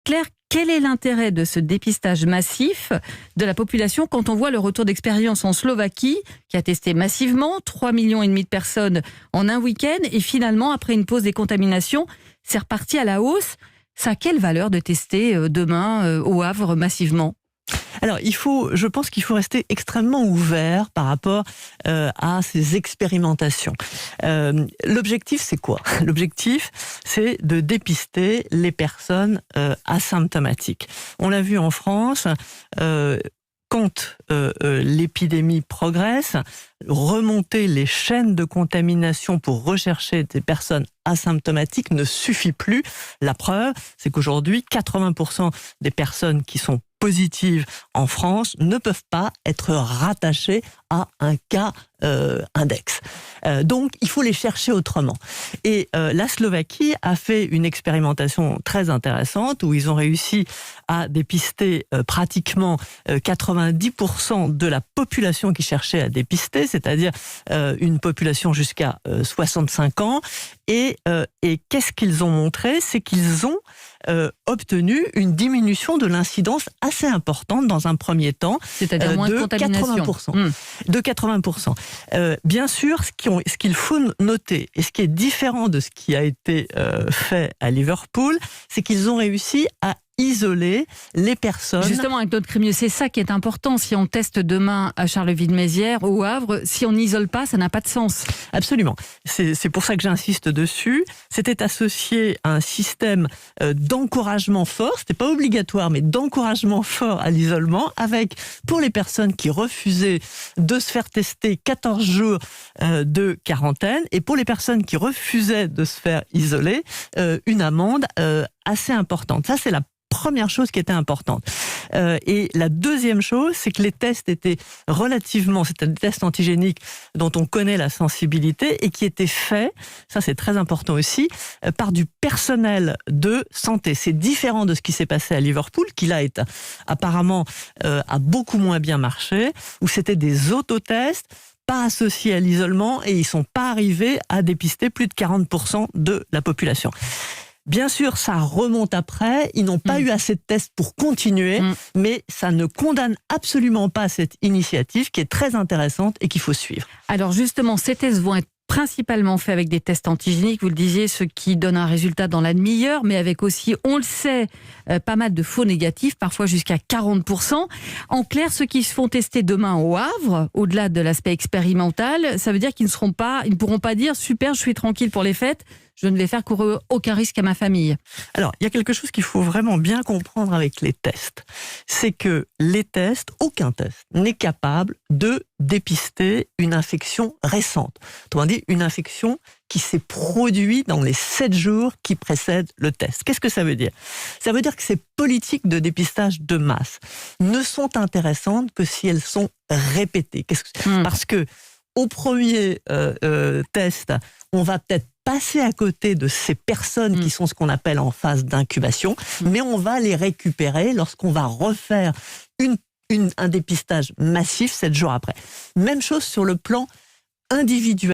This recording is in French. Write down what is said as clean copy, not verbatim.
Claire, quel est l'intérêt de ce dépistage massif de la population quand on voit le retour d'expérience en Slovaquie, qui a testé massivement 3,5 millions de personnes en un week-end, et finalement, après une pause des contaminations, c'est reparti à la hausse. Ça a quelle valeur de tester demain au Havre massivement ? Alors, je pense qu'il faut rester extrêmement ouvert par rapport à ces expérimentations. L'objectif, c'est quoi ? L'objectif, c'est de dépister les personnes asymptomatiques. On l'a vu en France, quand l'épidémie progresse, remonter les chaînes de contamination pour rechercher des personnes asymptomatiques ne suffit plus. La preuve, c'est qu'aujourd'hui, 80% des personnes qui sont positives en France ne peuvent pas être rattachées à un cas index. Donc, il faut les chercher autrement. Et la Slovaquie a fait une expérimentation très intéressante où ils ont réussi à dépister pratiquement 90% de la population qui cherchait à dépister, c'est-à-dire une population jusqu'à 65 ans. Et qu'est-ce qu'ils ont montré ? C'est qu'ils ont obtenu une diminution de l'incidence assez importante dans un premier temps, c'est-à-dire moins de contamination. 80%. De 80%. Bien sûr, ce qu'il faut noter, et ce qui est différent de ce qui a été fait à Liverpool, c'est qu'ils ont réussi à isoler les personnes. Justement, avec notre Crémieux, c'est ça qui est important. Si on teste demain à Charleville-Mézières, au Havre, si on n'isole pas, ça n'a pas de sens. Absolument. C'est pour ça que j'insiste dessus. C'était associé à un système d'encouragement fort, c'était pas obligatoire, mais d'encouragement fort à l'isolement, avec, pour les personnes qui refusaient de se faire tester, 14 jours de quarantaine, et pour les personnes qui refusaient de se faire isoler, une amende assez importante. Ça, c'est la première chose qui était importante. Et la deuxième chose, c'est que les tests étaient c'était des tests antigéniques dont on connaît la sensibilité et qui étaient faits, ça c'est très important aussi, par du personnel de santé. C'est différent de ce qui s'est passé à Liverpool, qui là apparemment a beaucoup moins bien marché, où c'était des autotests pas associés à l'isolement et ils sont pas arrivés à dépister plus de 40% de la population. Bien sûr, ça remonte après, ils n'ont pas eu assez de tests pour continuer, mais ça ne condamne absolument pas cette initiative qui est très intéressante et qu'il faut suivre. Alors justement, ces tests vont être principalement faits avec des tests antigéniques, vous le disiez, ce qui donne un résultat dans la demi-heure, mais avec aussi, on le sait, pas mal de faux négatifs, parfois jusqu'à 40%. En clair, ceux qui se font tester demain au Havre, au-delà de l'aspect expérimental, ça veut dire qu'ils ne pourront pas dire « super, je suis tranquille pour les fêtes ». Je ne vais faire courir aucun risque à ma famille. Alors, il y a quelque chose qu'il faut vraiment bien comprendre avec les tests. C'est que les tests, aucun test n'est capable de dépister une infection récente. Autrement dit, une infection qui s'est produite dans les 7 jours qui précèdent le test. Qu'est-ce que ça veut dire ? Ça veut dire que ces politiques de dépistage de masse ne sont intéressantes que si elles sont répétées. Parce que au premier test, on va peut-être passer à côté de ces personnes qui sont ce qu'on appelle en phase d'incubation, mais on va les récupérer lorsqu'on va refaire un dépistage massif 7 jours après. Même chose sur le plan individuel.